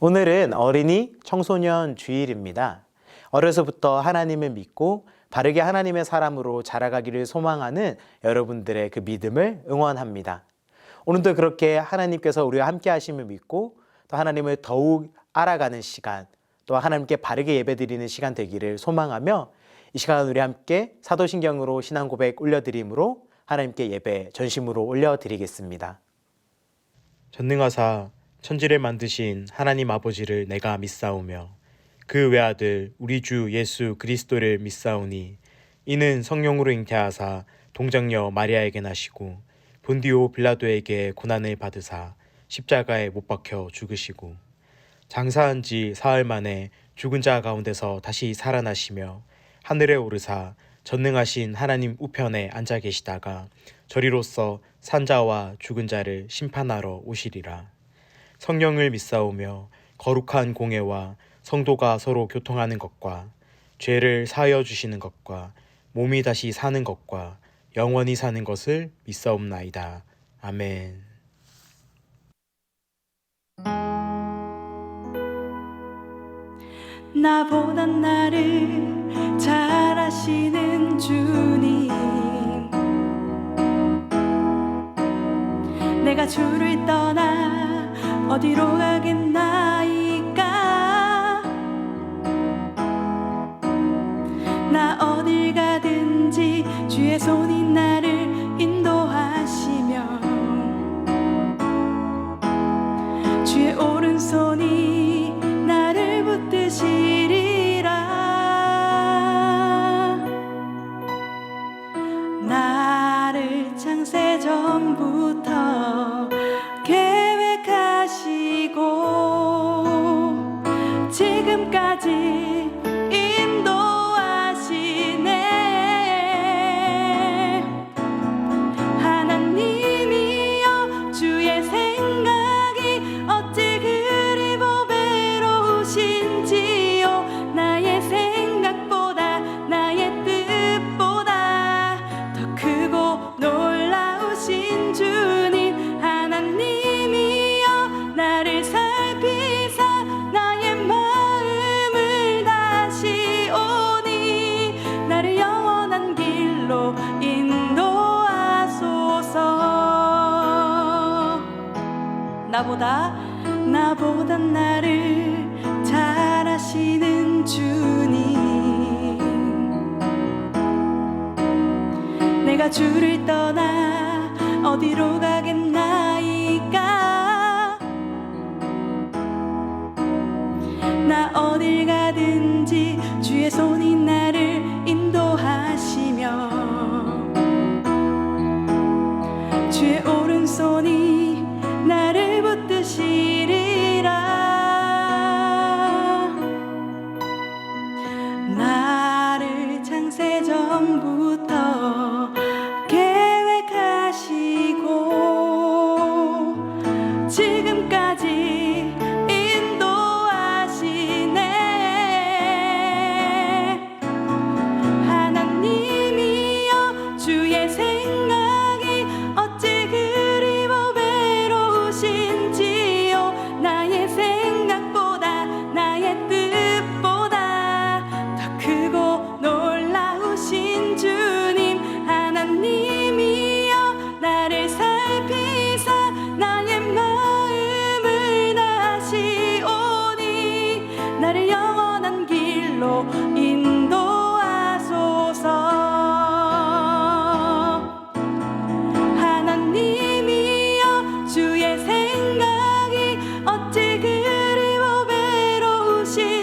오늘은 어린이 청소년 주일입니다. 어려서부터 하나님을 믿고 바르게 하나님의 사람으로 자라가기를 소망하는 여러분들의 그 믿음을 응원합니다. 오늘도 그렇게 하나님께서 우리와 함께 하심을 믿고 또 하나님을 더욱 알아가는 시간, 또 하나님께 바르게 예배드리는 시간 되기를 소망하며 이 시간 우리 함께 사도신경으로 신앙 고백 올려드림으로 하나님께 예배 전심으로 올려드리겠습니다. 전능하사 천지를 만드신 하나님 아버지를 내가 믿사오며 그 외아들 우리 주 예수 그리스도를 믿사오니 이는 성령으로 잉태하사 동정녀 마리아에게 나시고 본디오 빌라도에게 고난을 받으사 십자가에 못 박혀 죽으시고 장사한 지 사흘 만에 죽은 자 가운데서 다시 살아나시며 하늘에 오르사 전능하신 하나님 우편에 앉아 계시다가 저리로서 산자와 죽은 자를 심판하러 오시리라. 성령을 믿사오며 거룩한 공회와 성도가 서로 교통하는 것과 죄를 사하여 주시는 것과 몸이 다시 사는 것과 영원히 사는 것을 믿사옵나이다. 아멘. 나보단 나를 잘 아시는 주님, 내가 주를 떠나 어디로 가겠나이까. 나 어딜 가든지 주의 손이 나를 인도하시며 주의 오른손이 나를 붙드시리라. 나를 창세 전부터 계획하시고 지금까지 인도하시네. 하나님이여, 주의 생각이 어찌 그리 보배로우신지요. 나의 생각보다 나의 뜻보다 더 크고 놀라우신 주님. 하나님이여, 나를 살피사 나의 마음을 다시 오니 나를 영원한 길로 인도하소서. 나보다 나를 잘 아시는 주님, 내가 주를 떠나 어디로 가겠나이까. 나 어딜 가든지 주의 손이 나를 인도하시며 주의 오른손이 나를 붙드시리라. 나를 창세 전부터 계획하시고 지금까지 인도하시네. 하나님이여, 주의 생각이 어찌 그리 보배로우신지요. 나의 생각보다 나의 뜻보다 더 크고 놀라우신 주님. 하나님이여, 나를 살피사 나의 마음을 다시 오니 나를 영원한 길로 인도하소서. 하나님이여, 주의 생각이 어찌 그리 보배로우신지요.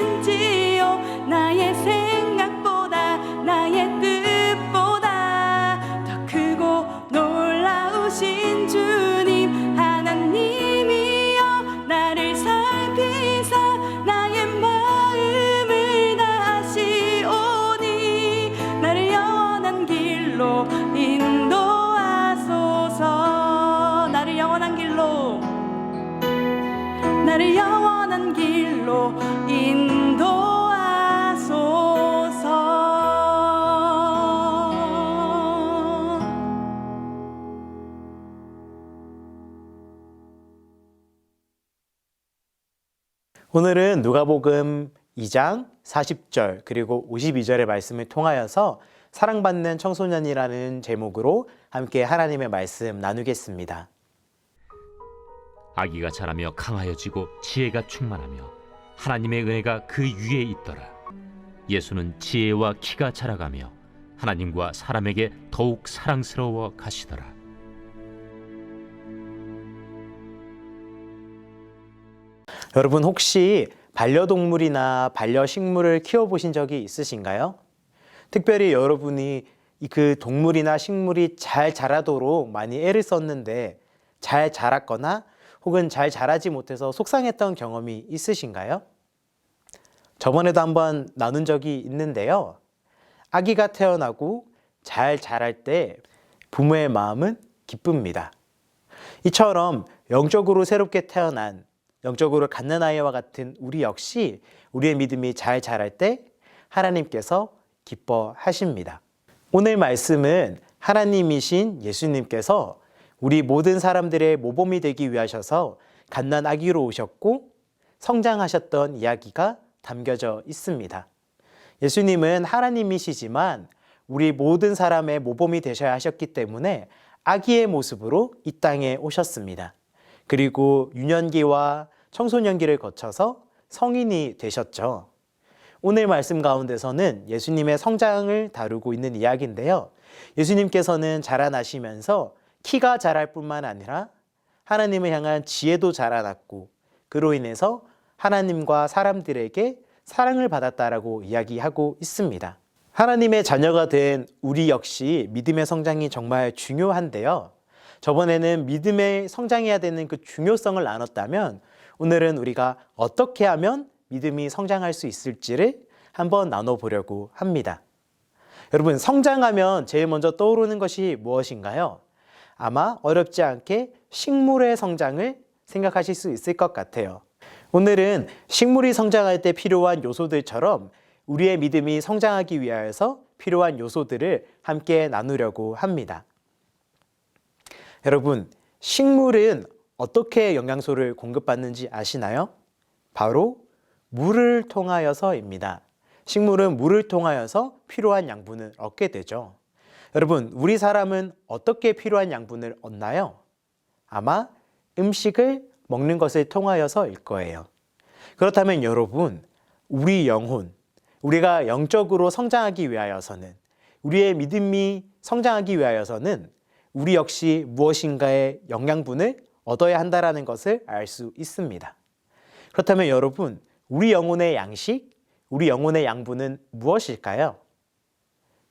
나의 생각보다 나의 뜻보다 더 크고 놀라우신 주님. 하나님이여, 나를 살피사 나의 마음을 다시 오니 나를 영원한 길로 인도하소서. 나를 영원한 길로 인도하소서. 오늘은 누가복음 2장 40절 그리고 52절의 말씀을 통하여서 사랑받는 청소년이라는 제목으로 함께 하나님의 말씀 나누겠습니다. 아기가 자라며 강하여지고 지혜가 충만하며 하나님의 은혜가 그 위에 있더라. 예수는 지혜와 키가 자라가며 하나님과 사람에게 더욱 사랑스러워 가시더라. 여러분 혹시 반려동물이나 반려식물을 키워보신 적이 있으신가요? 특별히 여러분이 그 동물이나 식물이 잘 자라도록 많이 애를 썼는데 잘 자랐거나 혹은 잘 자라지 못해서 속상했던 경험이 있으신가요? 저번에도 한번 나눈 적이 있는데요. 아기가 태어나고 잘 자랄 때 부모의 마음은 기쁩니다. 이처럼 영적으로 새롭게 태어난 영적으로 갓난아이와 같은 우리 역시 우리의 믿음이 잘 자랄 때 하나님께서 기뻐하십니다. 오늘 말씀은 하나님이신 예수님께서 우리 모든 사람들의 모범이 되기 위하셔서 갓난 아기로 오셨고 성장하셨던 이야기가 담겨져 있습니다. 예수님은 하나님이시지만 우리 모든 사람의 모범이 되셔야 하셨기 때문에 아기의 모습으로 이 땅에 오셨습니다. 그리고 유년기와 청소년기를 거쳐서 성인이 되셨죠. 오늘 말씀 가운데서는 예수님의 성장을 다루고 있는 이야기인데요. 예수님께서는 자라나시면서 키가 자랄 뿐만 아니라 하나님을 향한 지혜도 자라났고 그로 인해서 하나님과 사람들에게 사랑을 받았다라고 이야기하고 있습니다. 하나님의 자녀가 된 우리 역시 믿음의 성장이 정말 중요한데요. 저번에는 믿음의 성장해야 되는 그 중요성을 나눴다면 오늘은 우리가 어떻게 하면 믿음이 성장할 수 있을지를 한번 나눠보려고 합니다. 여러분, 성장하면 제일 먼저 떠오르는 것이 무엇인가요? 아마 어렵지 않게 식물의 성장을 생각하실 수 있을 것 같아요. 오늘은 식물이 성장할 때 필요한 요소들처럼 우리의 믿음이 성장하기 위하여서 필요한 요소들을 함께 나누려고 합니다. 여러분, 식물은 어떻게 영양소를 공급받는지 아시나요? 바로 물을 통하여서입니다. 식물은 물을 통하여서 필요한 양분을 얻게 되죠. 여러분, 우리 사람은 어떻게 필요한 양분을 얻나요? 아마 음식을 먹는 것을 통하여서일 거예요. 그렇다면 여러분, 우리 영혼, 우리가 영적으로 성장하기 위하여서는, 우리의 믿음이 성장하기 위하여서는 우리 역시 무엇인가의 영양분을 얻어야 한다는 것을 알 수 있습니다. 그렇다면 여러분, 우리 영혼의 양식, 우리 영혼의 양분은 무엇일까요?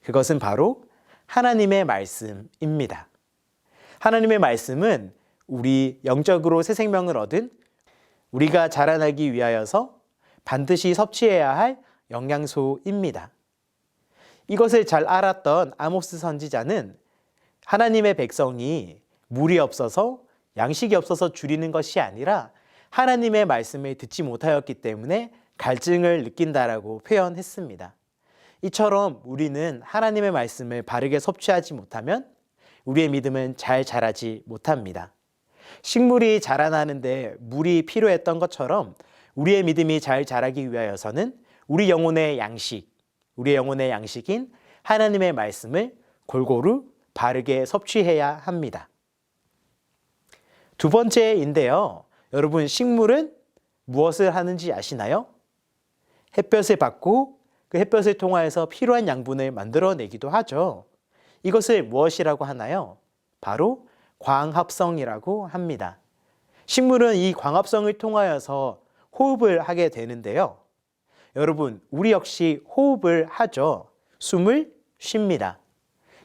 그것은 바로 하나님의 말씀입니다. 하나님의 말씀은 우리 영적으로 새 생명을 얻은 우리가 자라나기 위하여서 반드시 섭취해야 할 영양소입니다. 이것을 잘 알았던 아모스 선지자는 하나님의 백성이 물이 없어서 양식이 없어서 줄이는 것이 아니라 하나님의 말씀을 듣지 못하였기 때문에 갈증을 느낀다라고 표현했습니다. 이처럼 우리는 하나님의 말씀을 바르게 섭취하지 못하면 우리의 믿음은 잘 자라지 못합니다. 식물이 자라나는데 물이 필요했던 것처럼 우리의 믿음이 잘 자라기 위하여서는 우리 영혼의 양식인 하나님의 말씀을 골고루 바르게 섭취해야 합니다. 두 번째인데요. 여러분, 식물은 무엇을 하는지 아시나요? 햇볕을 받고 그 햇볕을 통하여서 필요한 양분을 만들어내기도 하죠. 이것을 무엇이라고 하나요? 바로 광합성이라고 합니다. 식물은 이 광합성을 통하여서 호흡을 하게 되는데요. 여러분, 우리 역시 호흡을 하죠. 숨을 쉽니다.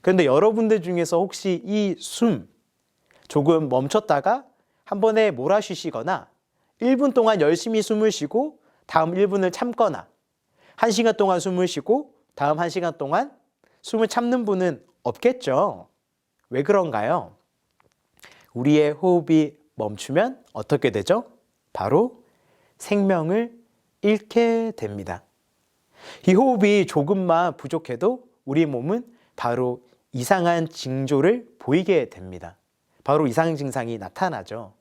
그런데 여러분들 중에서 혹시 이 숨 조금 멈췄다가 한 번에 몰아쉬시거나 1분 동안 열심히 숨을 쉬고 다음 1분을 참거나 1시간 동안 숨을 쉬고 다음 1시간 동안 숨을 참는 분은 없겠죠. 왜 그런가요? 우리의 호흡이 멈추면 어떻게 되죠? 바로 생명을 잃게 됩니다. 이 호흡이 조금만 부족해도 우리 몸은 바로 이상한 징조를 보이게 됩니다. 바로 이상 증상이 나타나죠.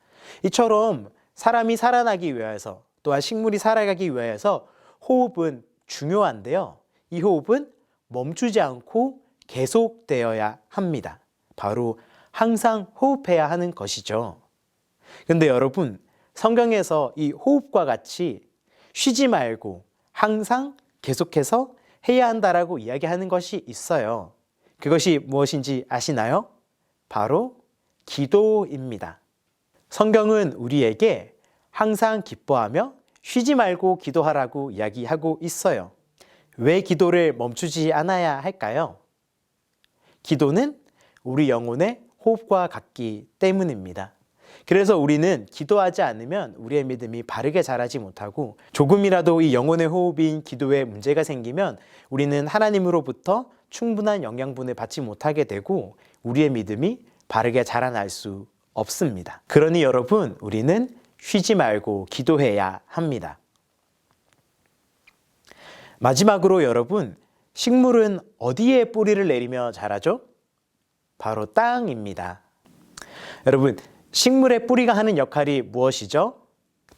이처럼 사람이 살아나기 위해서 또한 식물이 살아가기 위해서 호흡은 중요한데요. 이 호흡은 멈추지 않고 계속되어야 합니다. 바로 항상 호흡해야 하는 것이죠. 근데 여러분, 성경에서 이 호흡과 같이 쉬지 말고 항상 계속해서 해야 한다라고 이야기하는 것이 있어요. 그것이 무엇인지 아시나요? 바로 기도입니다. 성경은 우리에게 항상 기뻐하며 쉬지 말고 기도하라고 이야기하고 있어요. 왜 기도를 멈추지 않아야 할까요? 기도는 우리 영혼의 호흡과 같기 때문입니다. 그래서 우리는 기도하지 않으면 우리의 믿음이 바르게 자라지 못하고 조금이라도 이 영혼의 호흡인 기도에 문제가 생기면 우리는 하나님으로부터 충분한 영양분을 받지 못하게 되고 우리의 믿음이 바르게 자라날 수 없습니다. 그러니 여러분, 우리는 쉬지 말고 기도해야 합니다. 마지막으로 여러분, 식물은 어디에 뿌리를 내리며 자라죠? 바로 땅입니다. 여러분, 식물의 뿌리가 하는 역할이 무엇이죠?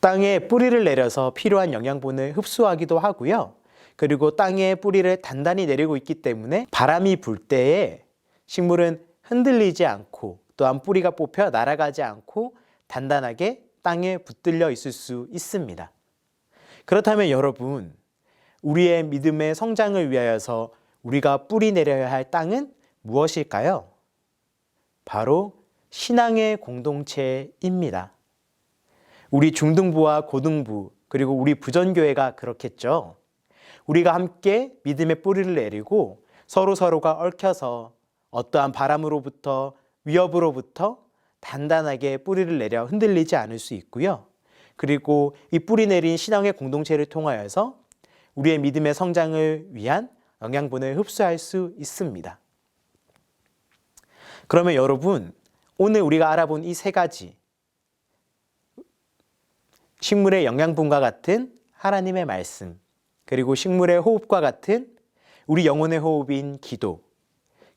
땅에 뿌리를 내려서 필요한 영양분을 흡수하기도 하고요. 그리고 땅에 뿌리를 단단히 내리고 있기 때문에 바람이 불 때에 식물은 흔들리지 않고 또한 뿌리가 뽑혀 날아가지 않고 단단하게 땅에 붙들려 있을 수 있습니다. 그렇다면 여러분, 우리의 믿음의 성장을 위하여서 우리가 뿌리 내려야 할 땅은 무엇일까요? 바로 신앙의 공동체입니다. 우리 중등부와 고등부 그리고 우리 부전교회가 그렇겠죠. 우리가 함께 믿음의 뿌리를 내리고 서로가 얽혀서 어떠한 바람으로부터 위협으로부터 단단하게 뿌리를 내려 흔들리지 않을 수 있고요. 그리고 이 뿌리 내린 신앙의 공동체를 통하여서 우리의 믿음의 성장을 위한 영양분을 흡수할 수 있습니다. 그러면 여러분, 오늘 우리가 알아본 이 세 가지, 식물의 영양분과 같은 하나님의 말씀, 그리고 식물의 호흡과 같은 우리 영혼의 호흡인 기도,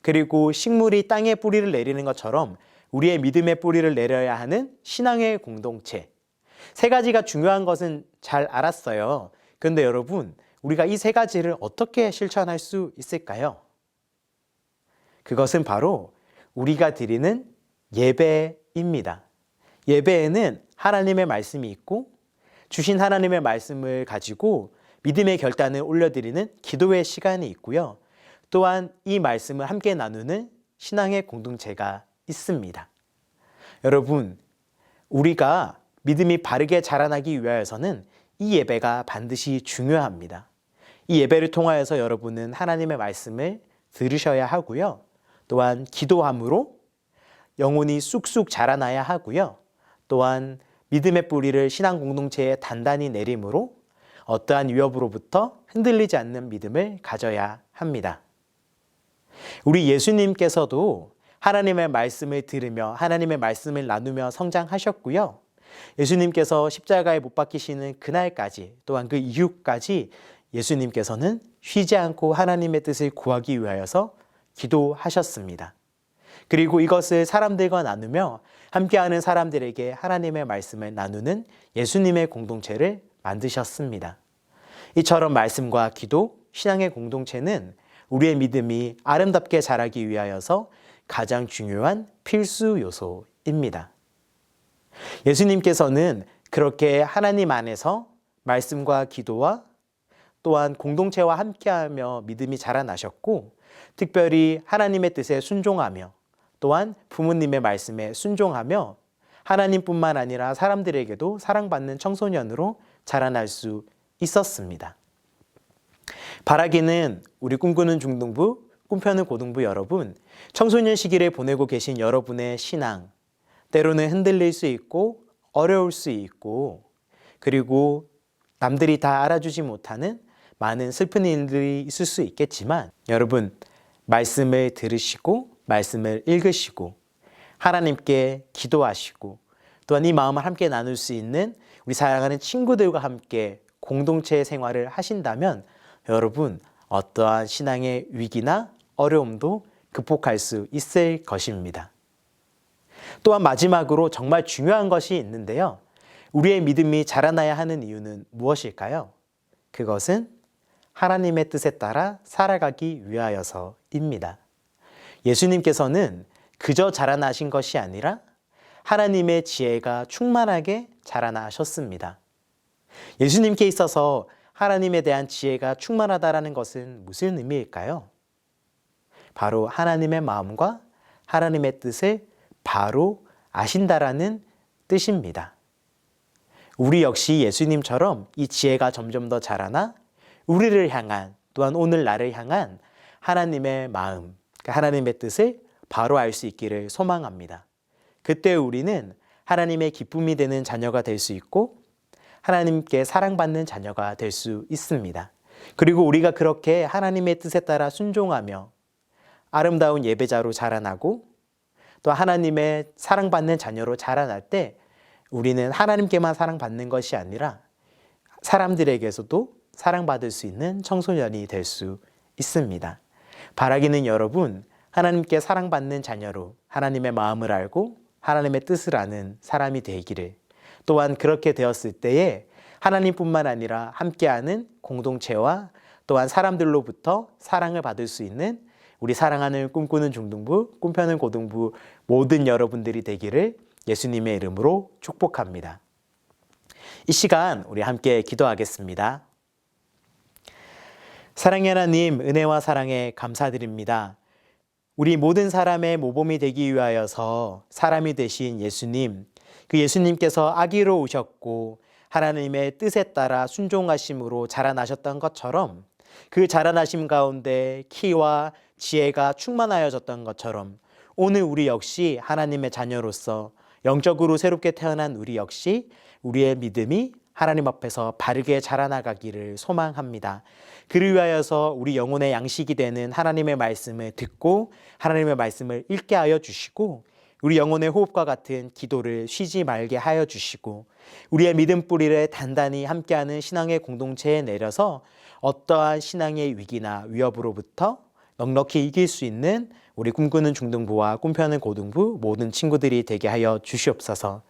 그리고 식물이 땅에 뿌리를 내리는 것처럼 우리의 믿음의 뿌리를 내려야 하는 신앙의 공동체. 세 가지가 중요한 것은 잘 알았어요. 그런데 여러분, 우리가 이 세 가지를 어떻게 실천할 수 있을까요? 그것은 바로 우리가 드리는 예배입니다. 예배에는 하나님의 말씀이 있고 주신 하나님의 말씀을 가지고 믿음의 결단을 올려드리는 기도의 시간이 있고요. 또한 이 말씀을 함께 나누는 신앙의 공동체가 있습니다. 여러분, 우리가 믿음이 바르게 자라나기 위하여서는 이 예배가 반드시 중요합니다. 이 예배를 통하여서 여러분은 하나님의 말씀을 들으셔야 하고요. 또한 기도함으로 영혼이 쑥쑥 자라나야 하고요. 또한 믿음의 뿌리를 신앙 공동체에 단단히 내림으로 어떠한 위협으로부터 흔들리지 않는 믿음을 가져야 합니다. 우리 예수님께서도 하나님의 말씀을 들으며 하나님의 말씀을 나누며 성장하셨고요. 예수님께서 십자가에 못 박히시는 그날까지 또한 그 이후까지 예수님께서는 쉬지 않고 하나님의 뜻을 구하기 위하여서 기도하셨습니다. 그리고 이것을 사람들과 나누며 함께하는 사람들에게 하나님의 말씀을 나누는 예수님의 공동체를 만드셨습니다. 이처럼 말씀과 기도, 신앙의 공동체는 우리의 믿음이 아름답게 자라기 위하여서 가장 중요한 필수 요소입니다. 예수님께서는 그렇게 하나님 안에서 말씀과 기도와 또한 공동체와 함께하며 믿음이 자라나셨고, 특별히 하나님의 뜻에 순종하며 또한 부모님의 말씀에 순종하며 하나님뿐만 아니라 사람들에게도 사랑받는 청소년으로 자라날 수 있었습니다. 바라기는 우리 꿈꾸는 중등부, 꿈펴는 고등부 여러분, 청소년 시기를 보내고 계신 여러분의 신앙, 때로는 흔들릴 수 있고 어려울 수 있고 그리고 남들이 다 알아주지 못하는 많은 슬픈 일들이 있을 수 있겠지만, 여러분 말씀을 들으시고 말씀을 읽으시고 하나님께 기도하시고 또한 이 마음을 함께 나눌 수 있는 우리 사랑하는 친구들과 함께 공동체 생활을 하신다면 여러분 어떠한 신앙의 위기나 어려움도 극복할 수 있을 것입니다. 또한 마지막으로 정말 중요한 것이 있는데요. 우리의 믿음이 자라나야 하는 이유는 무엇일까요? 그것은 하나님의 뜻에 따라 살아가기 위하여서입니다. 예수님께서는 그저 자라나신 것이 아니라 하나님의 지혜가 충만하게 자라나셨습니다. 예수님께 있어서 하나님에 대한 지혜가 충만하다라는 것은 무슨 의미일까요? 바로 하나님의 마음과 하나님의 뜻을 바로 아신다라는 뜻입니다. 우리 역시 예수님처럼 이 지혜가 점점 더 자라나 우리를 향한, 또한 오늘 나를 향한 하나님의 마음, 하나님의 뜻을 바로 알 수 있기를 소망합니다. 그때 우리는 하나님의 기쁨이 되는 자녀가 될 수 있고 하나님께 사랑받는 자녀가 될 수 있습니다. 그리고 우리가 그렇게 하나님의 뜻에 따라 순종하며 아름다운 예배자로 자라나고 또 하나님의 사랑받는 자녀로 자라날 때 우리는 하나님께만 사랑받는 것이 아니라 사람들에게서도 사랑받을 수 있는 청소년이 될 수 있습니다. 바라기는 여러분, 하나님께 사랑받는 자녀로 하나님의 마음을 알고 하나님의 뜻을 아는 사람이 되기를, 또한 그렇게 되었을 때에 하나님뿐만 아니라 함께하는 공동체와 또한 사람들로부터 사랑을 받을 수 있는 우리 사랑하는 꿈꾸는 중등부, 꿈펴는 고등부 모든 여러분들이 되기를 예수님의 이름으로 축복합니다. 이 시간 우리 함께 기도하겠습니다. 사랑의 하나님, 은혜와 사랑에 감사드립니다. 우리 모든 사람의 모범이 되기 위하여서 사람이 되신 예수님, 그 예수님께서 아기로 오셨고 하나님의 뜻에 따라 순종하심으로 자라나셨던 것처럼 그 자라나심 가운데 키와 지혜가 충만하여졌던 것처럼 오늘 우리 역시 하나님의 자녀로서 영적으로 새롭게 태어난 우리 역시 우리의 믿음이 하나님 앞에서 바르게 자라나가기를 소망합니다. 그를 위하여서 우리 영혼의 양식이 되는 하나님의 말씀을 듣고 하나님의 말씀을 읽게 하여 주시고 우리 영혼의 호흡과 같은 기도를 쉬지 말게 하여 주시고 우리의 믿음 뿌리를 단단히 함께하는 신앙의 공동체에 내려서 어떠한 신앙의 위기나 위협으로부터 넉넉히 이길 수 있는 우리 꿈꾸는 중등부와 꿈펴는 고등부 모든 친구들이 되게 하여 주시옵소서.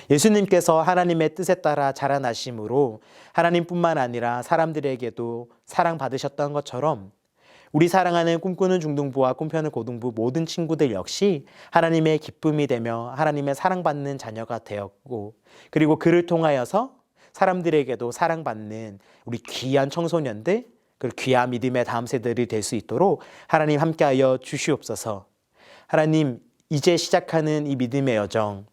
예수님께서 하나님의 뜻에 따라 자라나심으로 하나님뿐만 아니라 사람들에게도 사랑받으셨던 것처럼 우리 사랑하는 꿈꾸는 중등부와 꿈펴는 고등부 모든 친구들 역시 하나님의 기쁨이 되며 하나님의 사랑받는 자녀가 되었고 그리고 그를 통하여서 사람들에게도 사랑받는 우리 귀한 청소년들, 그 귀한 믿음의 다음 세대들이 될 수 있도록 하나님 함께하여 주시옵소서. 하나님, 이제 시작하는 이 믿음의 여정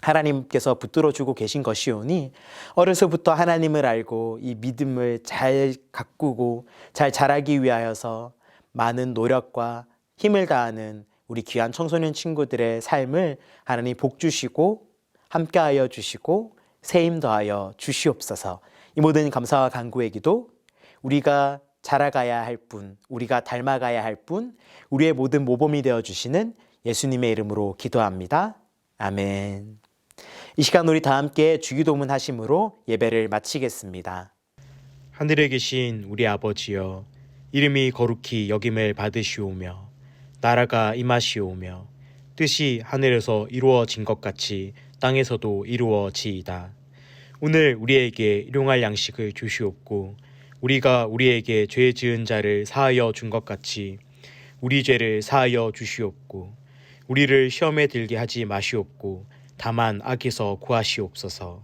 하나님께서 붙들어주고 계신 것이오니 어려서부터 하나님을 알고 이 믿음을 잘 가꾸고 잘 자라기 위하여서 많은 노력과 힘을 다하는 우리 귀한 청소년 친구들의 삶을 하나님 복 주시고 함께하여 주시고 세임 더하여 주시옵소서. 이 모든 감사와 간구의 기도 우리가 자라가야 할 분, 우리가 닮아가야 할 분, 우리의 모든 모범이 되어주시는 예수님의 이름으로 기도합니다. 아멘. 이 시간 우리 다 함께 주기도문 하심으로 예배를 마치겠습니다. 하늘에 계신 우리 아버지여, 이름이 거룩히 여김을 받으시오며 나라가 임하시오며 뜻이 하늘에서 이루어진 것 같이 땅에서도 이루어지이다. 오늘 우리에게 일용할 양식을 주시옵고 우리가 우리에게 죄 지은 자를 사하여 준 것 같이 우리 죄를 사하여 주시옵고 우리를 시험에 들게 하지 마시옵고 다만 악에서 구하시옵소서.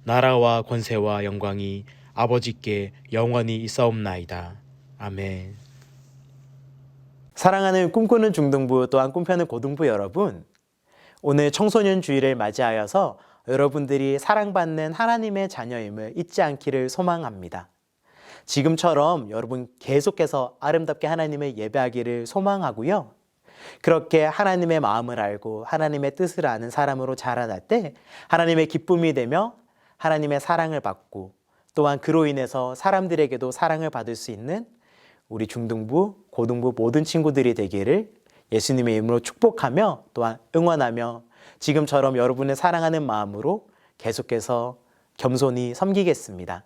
나라와 권세와 영광이 아버지께 영원히 있사옵나이다. 아멘. 사랑하는 꿈꾸는 중등부 또한 꿈펴는 고등부 여러분, 오늘 청소년 주일을 맞이하여서 여러분들이 사랑받는 하나님의 자녀임을 잊지 않기를 소망합니다. 지금처럼 여러분 계속해서 아름답게 하나님을 예배하기를 소망하고요. 그렇게 하나님의 마음을 알고 하나님의 뜻을 아는 사람으로 자라날 때 하나님의 기쁨이 되며 하나님의 사랑을 받고 또한 그로 인해서 사람들에게도 사랑을 받을 수 있는 우리 중등부, 고등부 모든 친구들이 되기를 예수님의 이름으로 축복하며 또한 응원하며 지금처럼 여러분의 사랑하는 마음으로 계속해서 겸손히 섬기겠습니다.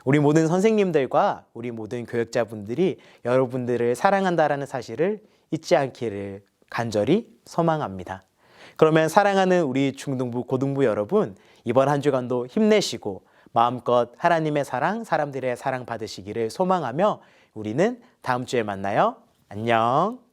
우리 모든 선생님들과 우리 모든 교역자분들이 여러분들을 사랑한다라는 사실을 잊지 않기를 간절히 소망합니다. 그러면 사랑하는 우리 중등부, 고등부 여러분, 이번 한 주간도 힘내시고 마음껏 하나님의 사랑, 사람들의 사랑 받으시기를 소망하며 우리는 다음 주에 만나요. 안녕.